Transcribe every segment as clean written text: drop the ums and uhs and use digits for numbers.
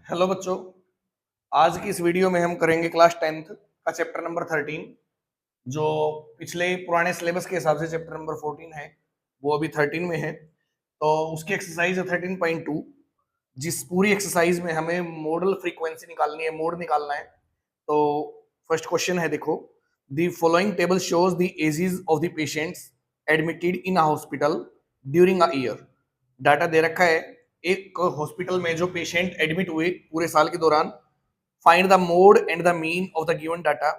Hello बच्चों। आज की इस वीडियो में हम करेंगे क्लास 10th का चैप्टर नंबर 13। जो पिछले पुराने सिलेबस के हिसाब से चैप्टर नंबर 14 है, वो अभी 13 में है। तो उसकी एक्सरसाइज है 13.2, जिस पूरी एक्सरसाइज में हमें मॉडल फ्रीक्वेंसी निकालनी है, मोड निकालना है। तो फर्स्ट क्वेश्चन है, देखो, the following table shows the ages of the patients admitted in a hospital during a year. Data दे रखा है, एक हॉस्पिटल में जो पेशेंट एडमिट हुए पूरे साल के दौरान। Find the mode and the mean of the given data,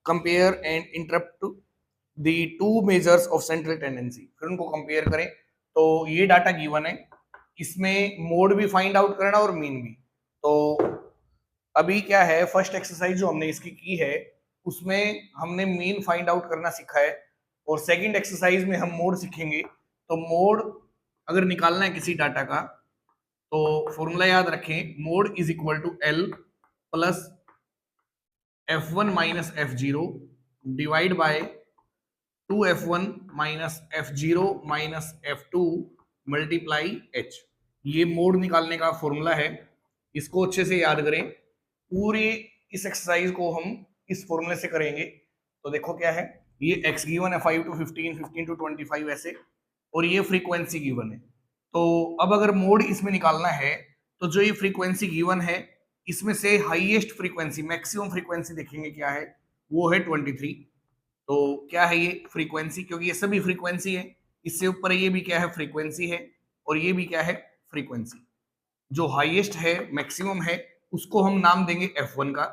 compare and interrupt the two measures of central tendency. फिर उनको कंपेयर करें। तो ये डाटा गिवन है, इसमें मोड भी फाइंड आउट करना और मीन भी। तो अभी क्या है, फर्स्ट एक्सरसाइज जो हमने इसकी की है उसमें हमने मीन फाइंड आउट करना सीखा है, और सेकंड एक्सरसाइज में हम मोड सीखेंगे। तो मोड अगर निकालना है किसी डाटा का, तो फॉर्मूला याद रखें, mode is equal to L plus F1 minus F0 divide by 2F1 minus F0 minus F2 multiply H। ये मोड निकालने का फॉर्मूला है, इसको अच्छे से याद करें। पूरी इस एक्सरसाइज को हम इस फॉर्मूले से करेंगे। तो देखो क्या है, ये x गिवन है 5 to 15, 15 to 25 ऐसे, और ये फ्रीक्वेंसी गिवन है। तो अब अगर मोड इसमें निकालना है, तो जो ये फ्रीक्वेंसी गिवन है, इसमें से हाईएस्ट फ्रीक्वेंसी, मैक्सिमम फ्रीक्वेंसी देखेंगे क्या है, वो है 23। तो क्या है ये फ्रीक्वेंसी, क्योंकि ये सभी फ्रीक्वेंसी है, इससे ऊपर ये भी क्या है, फ्रीक्वेंसी है, और ये भी क्या है, फ्रीक्वेंसी। जो हाईएस्ट है, मैक्सिमम है, उसको हम नाम देंगे F1 का।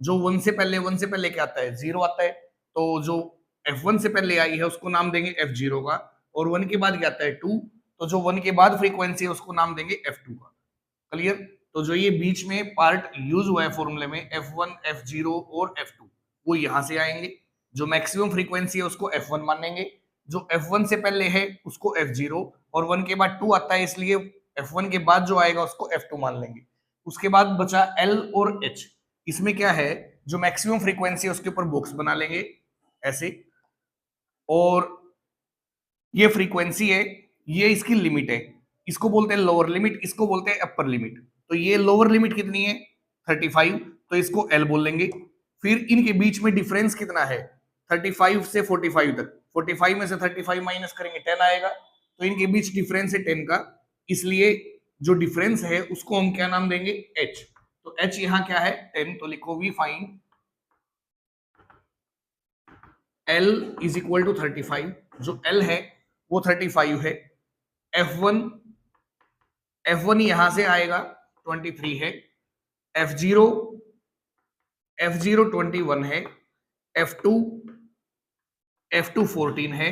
जो वन से पहले क्या आता है, जीरो आता है। तो जो F1 से पहले आई है उसको नाम देंगे F0 का, और वन के बाद क्या आता है, 2। तो जो वन के बाद फ्रीक्वेंसी है उसको नाम देंगे F2 का। क्लियर। तो जो ये बीच में पार्ट यूज हुआ है फॉर्मूले में, F1, F0 और F2, वो यहां से आएंगे। जो मैक्सिमम फ्रीक्वेंसी है उसको F1 मानेंगे, जो F1 से पहले है उसको F0, और वन के बाद 2 आता है इसलिए F1 के बाद जो आएगा उसको F2 मान लेंगे। उसके बाद बचा L और H। इसमें क्या है, जो मैक्सिमम फ्रीक्वेंसी है उसके ऊपर बॉक्स बना लेंगे ऐसे, और ये फ्रीक्वेंसी है, ये इसकी लिमिट है। इसको बोलते हैं लोअर लिमिट, इसको बोलते हैं अपर लिमिट। तो ये लोअर लिमिट कितनी है, 35, तो इसको L बोल लेंगे। फिर इनके बीच में डिफरेंस कितना है, 35 से 45 तक। 45 में से 35 माइनस करेंगे 10 आएगा, तो इनके बीच डिफरेंस है 10 का, इसलिए जो डिफरेंस है उसको हम क्या नाम देंगे, H। तो H यहां क्या है, 10। तो लिखो we find L is equal to 35। जो L है वो 35 है। F1 F1 यहां से आएगा 23 है। F0 F0 21 है। F2 F2 14 है।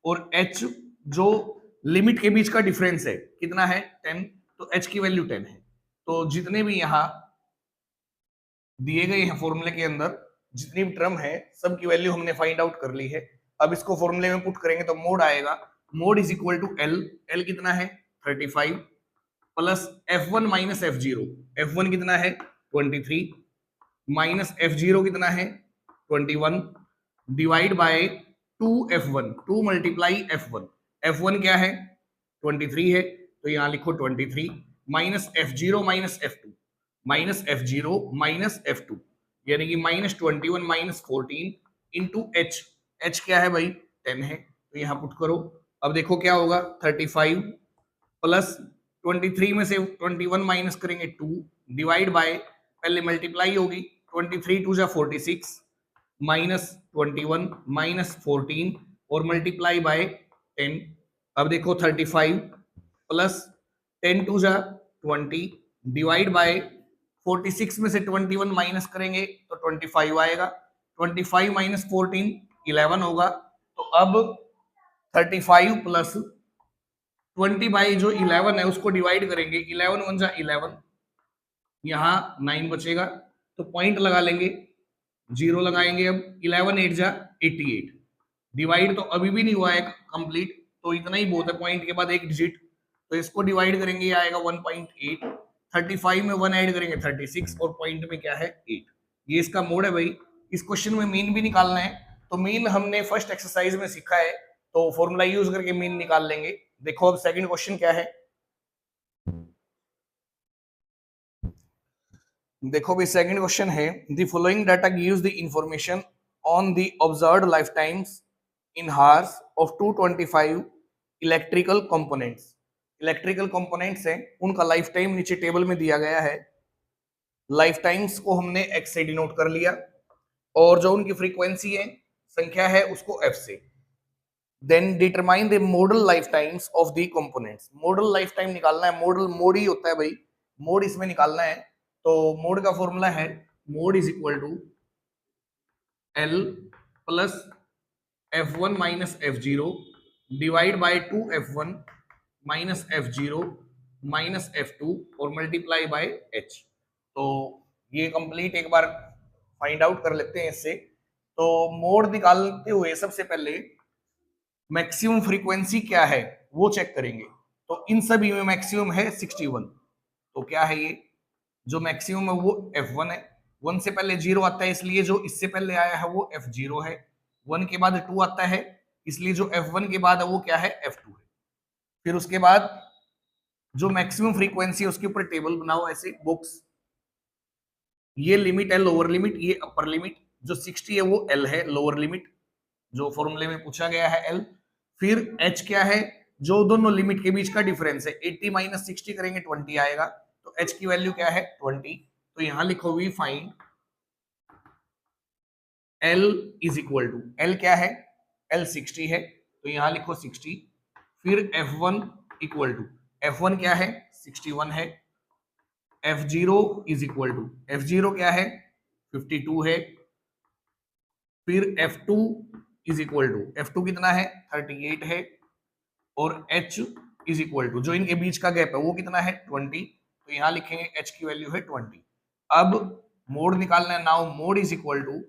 और H जो लिमिट के बीच का डिफरेंस है कितना है, 10। तो H की वैल्यू 10 है। तो जितने भी यहां दिए गए हैं फॉर्मूले के अंदर, जितनी भी टर्म है, सब की वैल्यू हमने फाइंड आउट कर ली है। अब इसको फॉर्मूले में पुट करेंगे तो मोड आएगा, mode is equal to L. L कितना है, 35 plus F1 minus F0। F1 कितना है, 23 माइनस F0 कितना है, 21 divide by 2F1, 2 multiply F1। F1 क्या है, 23 है, तो यहां लिखो 23 minus F0 minus F2, minus F0 minus F2, यानी कि minus 21 minus 14 into H। H क्या है भाई, 10 है, तो यहां पुट करो। अब देखो क्या होगा, 35 प्लस 23 में से 21 माइनस करेंगे 2 डिवाइड बाय, पहले मल्टीप्लाई होगी, 23 2 जा 46 माइनस 21 माइनस 14 और मल्टीप्लाई बाय 10। अब देखो 35 प्लस 10 2 जा 20 डिवाइड बाय 46 में से 21 माइनस करेंगे तो 25 आएगा। 25 माइनस 14 11 होगा। तो अब 35 प्लस 20 बाई जो 11 है उसको डिवाइड करेंगे, 11 वन जा 11, यहाँ 9 बचेगा, तो पॉइंट लगा लेंगे, जीरो लगाएंगे। अब 11 8 जा 88, डिवाइड तो अभी भी नहीं हुआ है कंप्लीट, तो इतना ही बहुत है, पॉइंट के बाद एक डिजिट। तो इसको डिवाइड करेंगे, ये आएगा 1.8। 35 में 1 ऐड करेंगे 36, और पॉइंट में क्या है, 8। ये इसका मोड है भाई। इस क्वेश्चन में मीन भी निकालना है, तो मीन हमने फर्स्ट एक्सरसाइज में सीखा है, तो फॉर्मूला यूज करके मीन निकाल लेंगे। देखो अब सेकंड क्वेश्चन क्या है, देखो भाई सेकंड क्वेश्चन है, the following data gives the information on the observed life times in hours of 225 electrical components. Electrical components हैं, उनका लाइफ टाइम नीचे टेबल में दिया गया है। लाइफ टाइम्स को हमने एक्स से डिनोट कर लिया और जो उनकी फ्रीक्वेंसी है, संख्या है, उसको एफ से। Then determine the modal life times of the components. Modal life time निकालना है, मॉडल मोड ही होता है भाई, मोड इसमें निकालना है। तो मोड का फॉर्मूला है mode is equal to L plus F one minus F zero divide by 2f1 minus F zero minus F two और मल्टीप्लाई बाय एच। तो ये कंप्लीट एक बार फाइंड आउट कर लेते हैं इससे। तो मोड निकालते हुए सबसे पहले मैक्सिमम फ्रीक्वेंसी क्या है वो चेक करेंगे। तो इन सभी में मैक्सिमम है 61। तो क्या है ये, जो मैक्सिमम है वो f1 है। 1 से पहले 0 आता है, इसलिए जो इससे पहले आया है वो f0 है। 1 के बाद 2 आता है, इसलिए जो f1 के बाद है वो क्या है, f2 है। फिर उसके बाद जो मैक्सिमम फ्रीक्वेंसी है उसके ऊपर टेबल बनाओ ऐसे बॉक्स। ये लिमिट है लोअर लिमिट, ये अपर लिमिट। जो 60 है वो L है लोअर लिमिट, जो फॉर्मूले में पूछा गया है L। फिर H क्या है, जो दोनों लिमिट के बीच का डिफरेंस है। 80 माइनस 60 करेंगे 20 आएगा, तो H की वैल्यू क्या है 20। तो यहां लिखो we find L is equal to, L क्या है, L 60 है, तो यहां लिखो 60। फिर F1 इक्वल टू, F1 क्या है 61 है। F0 is equal to, F0 क्या है 52 है। फिर F2 is equal to, F2 कितना है 38 है। और H इज इक्वल टू, जो इनके बीच का गैप है वो कितना है 20। तो यहां लिखेंगे H की वैल्यू है 20। अब मोड निकालना है। Now mode is equal to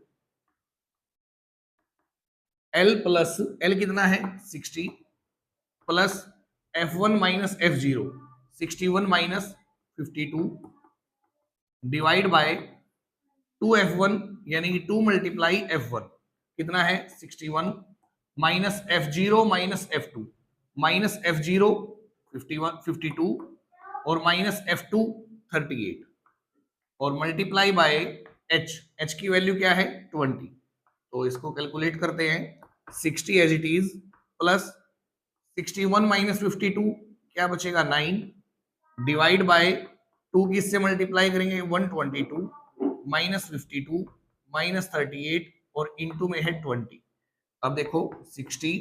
L plus, L कितना है 60 plus F1 minus F0 61 minus 52 divide by 2f1 यानी कि 2 मल्टीप्लाई f1 कितना है 61 minus f0 minus f2 minus f0 51 52 और माइनस f2 38 और मल्टीप्लाई बाय h की वैल्यू क्या है 20। तो इसको कैलकुलेट करते हैं। 60 as it is plus 61 minus 52 क्या बचेगा 9 डिवाइड बाय 2 की इससे मल्टीप्लाई करेंगे 122 माइनस 52 माइनस 38 और इंटू में है 20। अब देखो 60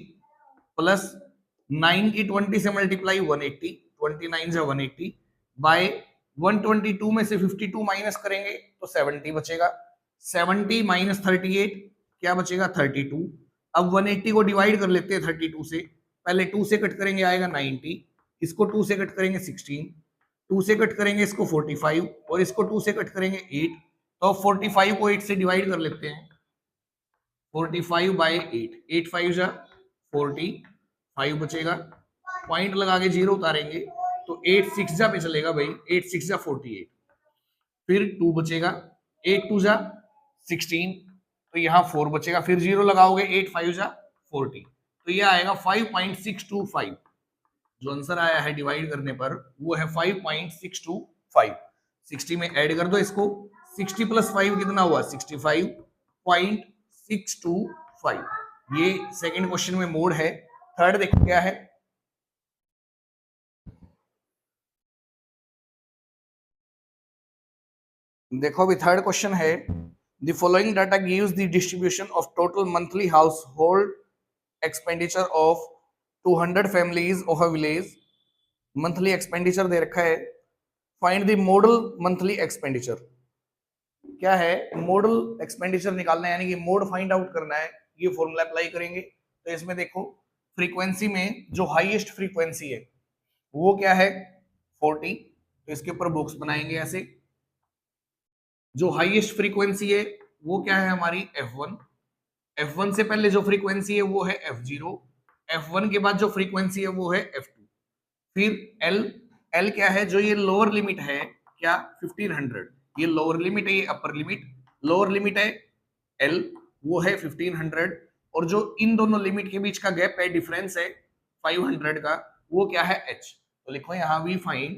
प्लस 9 की 20 से मल्टीप्लाई 180, 29 से 180 बाय 122 में से 52 माइनस करेंगे तो 70 बचेगा। 70 माइनस 38 क्या बचेगा 32। अब 180 को डिवाइड कर लेते हैं 32 से, पहले 2 से कट करेंगे आएगा 90, इसको 2 से कट करेंगे 16, 2 से कट करेंगे इसको 45 और इसको 2 से कट करेंगे 8। तो 45 को 8 से डिवाइड कर लेते हैं, 45 बाई 8, 8 5 जा 45 बचेगा। पॉइंट लगा के 0 उतारेंगे तो 8 6 जा पे चलेगा भाई, 8 6 जा 48। फिर 2 बचेगा, 8 2 जा 16, तो यहाँ 4 बचेगा। फिर 0 लगाओगे 8 5 जा 40, तो ये आएगा 5.625। जो आंसर आया है डिवाइड करने पर वो है 5.625। 60 में ऐड कर दो इसको, 60 प्लस 5 कितना हुआ 65.625। ये सेकंड क्वेश्चन में मोड है। थर्ड देखो क्या है। देखो अभी थर्ड क्वेश्चन है, the following data gives the distribution of total monthly household expenditure of 200 families of a village. Monthly expenditure दे रखा है, find the modal monthly expenditure. क्या है, मॉडल एक्सपेंडिचर निकालना है, यानी कि मोड फाइंड आउट करना है। ये फॉर्मूला अप्लाई करेंगे। तो इसमें देखो फ्रीक्वेंसी में जो हाईएस्ट फ्रीक्वेंसी है वो क्या है 40। तो इसके ऊपर बॉक्स बनाएंगे ऐसे। जो हाईएस्ट फ्रीक्वेंसी है वो क्या है हमारी F1। F1 से पहले जो फ्रीक्वेंसी है वो है F0। F1 के बाद जो फ्रीक्वेंसी है वो है F2। फिर L, L क्या है, जो ये लोअर लिमिट है क्या 1500, ये लोअर लिमिट है, ये अपर लिमिट। लोअर लिमिट है L, वो है 1500 और जो इन दोनों लिमिट के बीच का गैप है, डिफरेंस है 500 का, वो क्या है H। तो लिखो यहाँ we find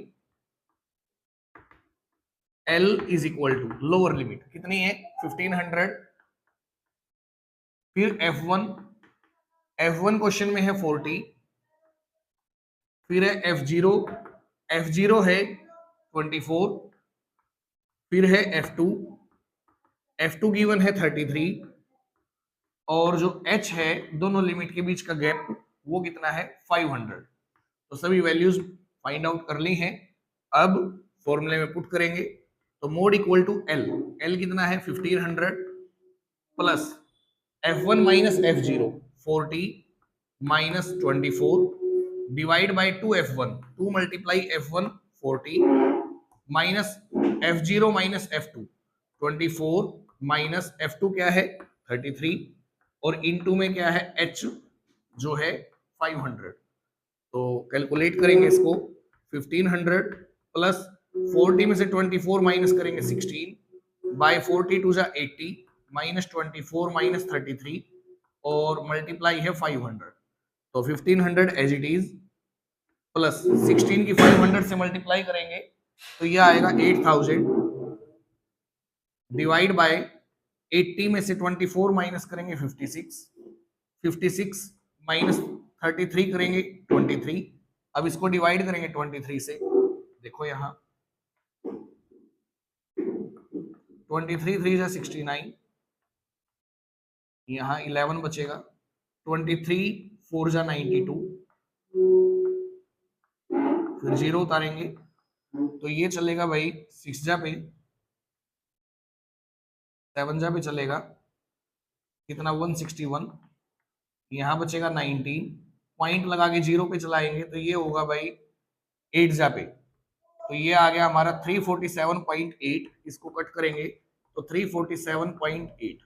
L is equal to lower limit कितनी है 1500, फिर F1 क्वेश्चन में है 40, फिर है F0 है 24, फिर है F2 गिवन है 33, और जो H है दोनों लिमिट के बीच का गैप वो कितना है 500। तो सभी वैल्यूज फाइंड आउट कर ली हैं। अब फॉर्मूले में पुट करेंगे तो मोड इक्वल टू L कितना है 1500 plus F1 minus F0 40 minus 24 divide by 2F1 2 multiply F1 40 minus F0 minus F2 24 minus F2 क्या है 33 और इनटू में क्या है H जो है 500। तो कैलकुलेट करेंगे इसको 1500 प्लस 40 में से 24 माइनस करेंगे 16 बाय 40 टू जा 80 माइनस 24 माइनस 33 और मल्टीप्लाई है 500। तो 1500 एज इट इज प्लस 16 की 500 से मल्टीप्लाई करेंगे तो ये आएगा 8000 डिवाइड बाय 80 में से 24 माइनस करेंगे 56 माइनस 33 करेंगे 23। अब इसको डिवाइड करेंगे 23 से, देखो यहाँ 23 3 जा 69, यहाँ 11 बचेगा 23 4 जा 92, फिर 0 उतारेंगे तो ये चलेगा भाई 6 जा पे 7 जा पे चलेगा कितना 161, यहाँ बचेगा 19, पॉइंट लगा के 0 पे चलाएंगे तो ये होगा भाई 8 जा पे, तो ये आ गया हमारा 347.8। इसको कट करेंगे तो 347.8,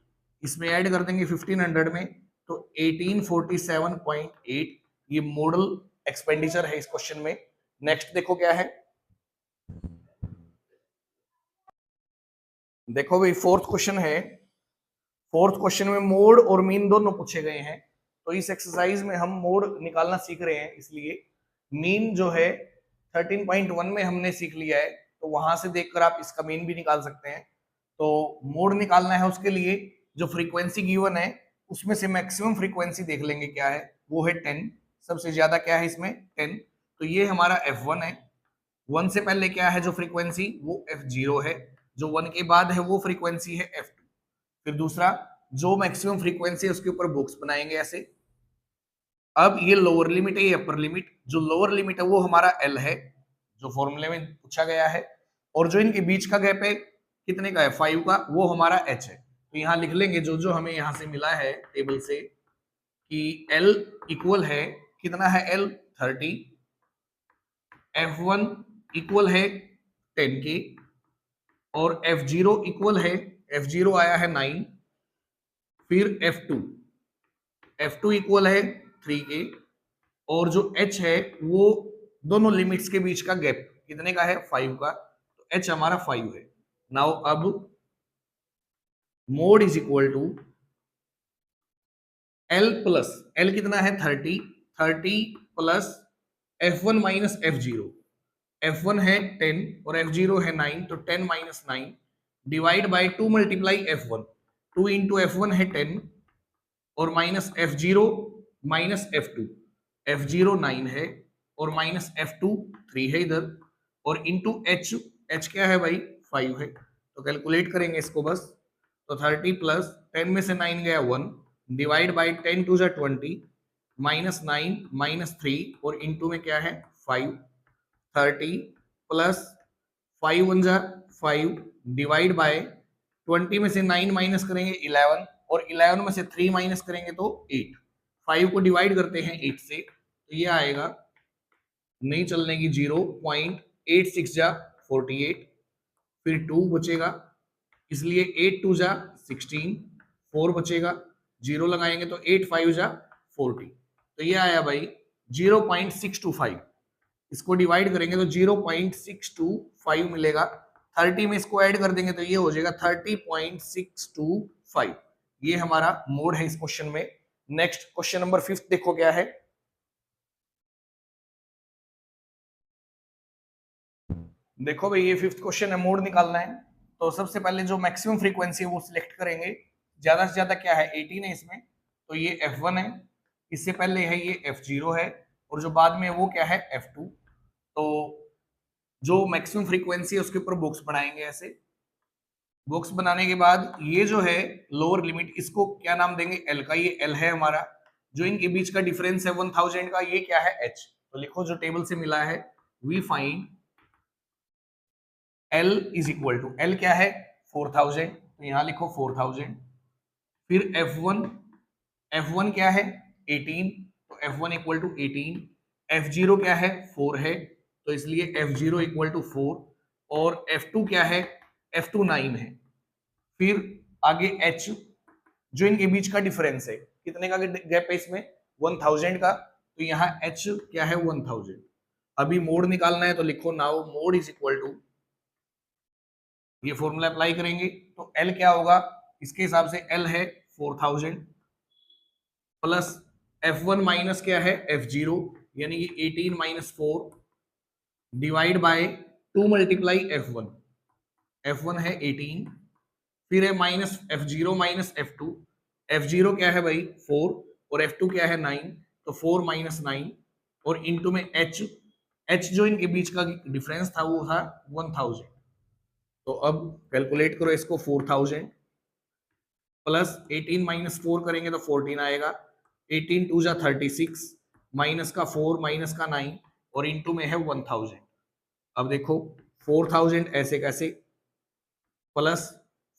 इसमें ऐड कर देंगे 1500 में तो 1847.8 ये मॉडल एक्सपेंडिचर है इस क्वेश्चन में। नेक्स्ट देखो क्या है, देखो भाई फोर्थ क्वेश्चन है। फोर्थ क्वेश्चन में मोड और मीन दोनों पूछे गए हैं। तो इस एक्सरसाइज में हम मोड निकालना सीख रहे हैं, इसलिए मीन जो है 13.1 में हमने सीख लिया है, तो वहां से देखकर आप इसका मीन भी निकाल सकते हैं। तो मोड निकालना है उसके लिए जो फ्रीक्वेंसी गिवन है उसमें से मैक्सिमम फ्रीक्वेंसी देख लेंगे क्या है, वो है 10। सबसे ज्यादा क्या है इसमें 10, तो ये हमारा F1 है। 1 से पहले क्या है जो फ्रीक्वेंसी वो F0 है, जो 1 के बाद है वो फ्रीक्वेंसी है F2। फिर दूसरा जो मैक्सिमम फ्रीक्वेंसी है उसके ऊपर बॉक्स बनाएंगे ऐसे। अब ये लोअर लिमिट है, ये अपर लिमिट। जो लोअर लिमिट है वो हमारा L है जो फॉर्मूले में पूछा गया है, और जो इनके बीच का गैप है कितने का है 5 का, वो हमारा H है। तो यहाँ लिख लेंगे जो जो हमें यहाँ से मिला है टेबल से कि L इक्वल है कितना है L 30, F1 इक्वल है 10 के, और F0 इक्वल है F0 आया है 9, फिर F2 इक्वल है 3 के, और जो H है वो दोनों लिमिट्स के बीच का गैप कितने का है 5 का, तो H हमारा 5 है। नाउ अब mode is equal to L plus L कितना है 30 plus F1 minus F0। F1 है 10 और F0 है 9, तो 10 minus 9 divide by 2 multiply F1, 2 into F1 है 10 और minus F0 minus F2, F0 9 है और माइनस F2 3 है इधर, और इंटू H क्या है भाई 5 है। तो कैलकुलेट करेंगे इसको बस, तो 30 प्लस 10 में से 9 गया 1 डिवाइड बाई 10 टू जा 20 माइनस 9 माइनस 3 और इंटू में क्या है 5, 30 प्लस 5 1 जा 5 डिवाइड बाय 20 में से 9 माइनस करेंगे 11 और 11 में से 3 माइनस करेंगे तो 8। 5 को डिवाइड करते हैं 8 से तो ये आएगा नहीं चलने की 0.86 जा 48, फिर 2 बचेगा इसलिए 8 2 जा 16, 4 बचेगा 0 लगाएंगे तो 8 5 जा 40, तो ये आया भाई 0.625। इसको डिवाइड करेंगे तो 0.625 मिलेगा। 30 में इसको ऐड कर देंगे तो ये हो जाएगा 30.625। ये हमारा मोड है इस क्वेश्चन में। नेक्स्ट क्वेश्चन नंबर 5 देखो क्या है। देखो भाई, ये फिफ्थ क्वेश्चन है, मोड निकालना है। तो सबसे पहले जो मैक्सिमम फ्रीक्वेंसी है वो सिलेक्ट करेंगे। ज्यादा से ज्यादा क्या है, 18 है इसमें, तो ये F1 है। इससे पहले है ये F0 है, और जो बाद में वो क्या है, F2। तो जो मैक्सिमम फ्रीक्वेंसी है उसके ऊपर बॉक्स बनाएंगे ऐसे। बॉक्स बनाने के बाद ये जो है लोअर लिमिट, इसको क्या नाम देंगे, एल का, ये एल है हमारा। जो इनके बीच का डिफरेंस है 1000 का, ये क्या है, एच। तो लिखो जो टेबल से मिला है, we find L is equal to, L क्या है, 4000, तो यहां लिखो 4000। फिर F1 क्या है, 18, तो F1 इक्वल टू 18। F0 क्या है, 4 है, तो इसलिए F0 इक्वल टू 4। और F2 क्या है, F2 9 है। फिर आगे H, जो इनके बीच का डिफरेंस है, कितने का गैप है इसमें, 1000 का, तो यहाँ H क्या है, 1000। अभी मोड निकालना है, तो लिखो now mode is equal to, ये फॉर्मूला अप्लाई करेंगे तो L क्या होगा, इसके हिसाब से L है 4000 प्लस F1 माइनस क्या है, F0, यानी कि 18 minus 4 divide by 2 multiply F1। F1 है 18, फिर है minus F0 minus F2। F0 क्या है भाई, 4, और F2 क्या है, 9, तो 4 माइनस 9, और इनटू में H जो इनके बीच का डिफरेंस था वो था 1000। तो अब कैलकुलेट करो इसको, 4000 प्लस 18 माइनस 4 करेंगे तो 14 आएगा। 18 टू जा 36, माइनस का 4 माइनस का 9, और इनटू में है 1000। अब देखो 4000 ऐसे कैसे, प्लस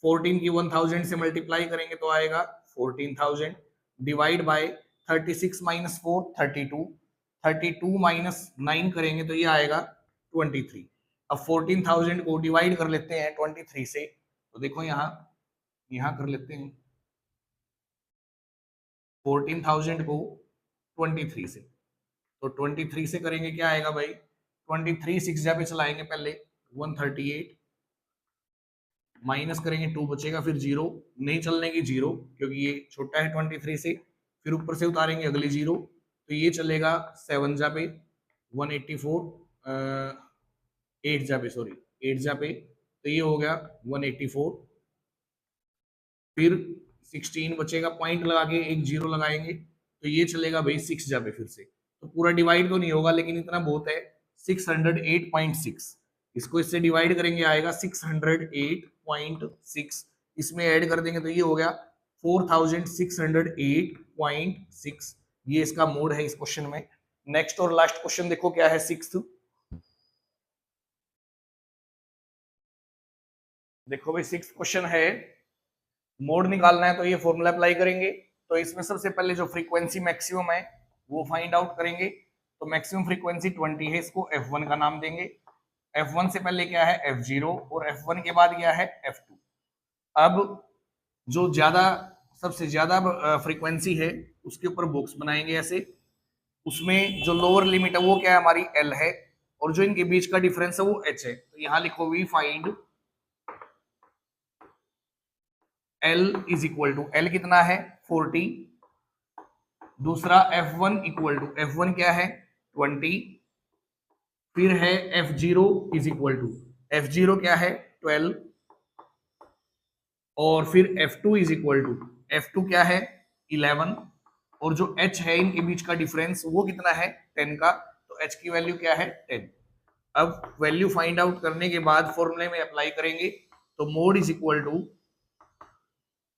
14 की 1000 से मल्टीप्लाई करेंगे तो आएगा 14000 डिवाइड बाय 36 माइनस 4 32, 32 माइनस 9 करेंगे तो ये आएगा 23। अब 14000 को डिवाइड कर लेते हैं 23 से, तो देखो यहाँ कर लेते हैं 14000 को 23 से, तो 23 से करेंगे क्या आएगा भाई, 23 6 जा पे चलाएंगे पहले 138, माइनस करेंगे 2 बचेगा, फिर 0 नहीं चलने की 0, क्योंकि ये छोटा है 23 से। फिर ऊपर से उतारेंगे अगली 0, तो ये चलेगा 7 जा पे 184, 8 जा पे, सॉरी 8 जा पे, तो ये हो गया 184। फिर 16 बचेगा, पॉइंट लगा के एक 0 लगाएंगे, तो ये चलेगा भाई 6 जा पे फिर से। तो पूरा डिवाइड तो नहीं होगा, लेकिन इतना बहुत है, 608.6। इसको इससे डिवाइड करेंगे आएगा 608.6, इसमें ऐड कर देंगे तो ये हो गया 4608.6। ये इसका मोड है इस क्वेश्चन में। नेक्स्ट और लास्ट क्वेश्चन देखो क्या है, सिक्स्थ। देखो भाई सिक्स्थ क्वेश्चन है, मोड निकालना है, तो ये फॉर्मूला अप्लाई करेंगे। तो इसमें सबसे पहले जो फ्रीक्वेंसी मैक्सिमम है वो फाइंड आउट करेंगे। तो मैक्सिमम फ्रीक्वेंसी 20 है, इसको F1 का नाम देंगे। F1 से पहले क्या है, F0, और F1 के बाद क्या है, F2। अब जो सबसे ज्यादा फ्रीक्वेंसी है उसके ऊपर बॉक्स बनाएंगे ऐसे। उसमें जो लोअर लिमिट है वो क्या है, हमारी L है, और जो इनके बीच का डिफरेंस है वो H है। तो यहाँ लिखो we find L is equal to, L कितना है, 40। दूसरा F1 इक्वल टू, F1 क्या है, 20। फिर है F0 is equal to, F0 क्या है, 12। और फिर F2 is equal to, F2 क्या है, 11। और जो H है इनके बीच का डिफरेंस वो कितना है, 10 का, तो H की वैल्यू क्या है, 10। अब वैल्यू फाइंड आउट करने के बाद फॉर्मूले में अप्लाई करेंगे, तो मोड इज इक्वल टू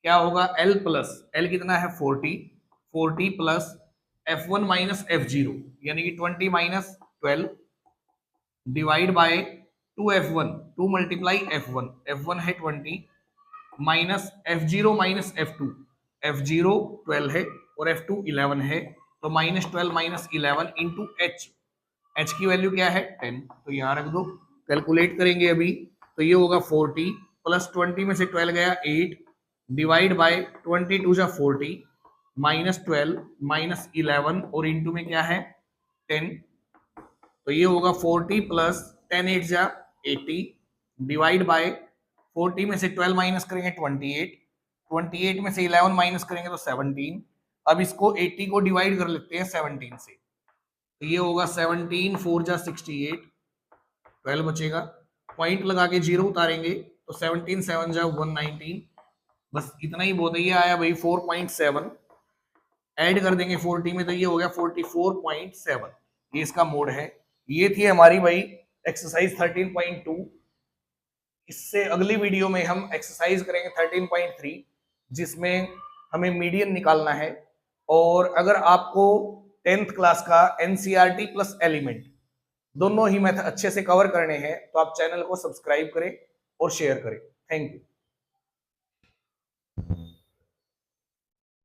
क्या होगा, L प्लस, L कितना है, 40 प्लस F1 माइनस F0, यानी कि 20 minus 12 divide by 2F1, 2 multiply F1, F1 है 20 minus F0 minus F2, F0 12 है और F2 11 है, तो minus 12 minus 11 into H, H की वैल्यू क्या है, 10। तो यहाँ रख दो, कैलकुलेट करेंगे अभी, तो ये होगा 40 प्लस 20 में से 12 गया 8 डिवाइड बाय 22 जा 40 माइनस 12 माइनस 11 और इंटू में क्या है 10। तो ये होगा 40 प्लस 10 8 जा 80 डिवाइड बाय 40 में से 12 माइनस करेंगे 28, 28 में से 11 माइनस करेंगे तो 17। अब इसको 80 को डिवाइड कर लेते हैं 17 से, तो ये होगा 17 4 जा 68, 12 बचेगा, पॉइंट लगा के 0 उतारेंगे तो 17 7 जा 119, बस इतना ही बहुत है। ये आया भाई 4.7, ऐड कर देंगे 40 में तो ये हो गया 44.7। ये इसका मोड है। ये थी हमारी भाई एक्सरसाइज 13.2। इससे अगली वीडियो में हम एक्सरसाइज करेंगे 13.3, जिसमें हमें मीडियन निकालना है। और अगर आपको 10th क्लास का एनसीईआरटी प्लस एलिमेंट दोनों ही मैथड अच्छे से कवर करने हैं तो आप चैनल को सब्सक्राइब करें और शेयर करें। Thank you.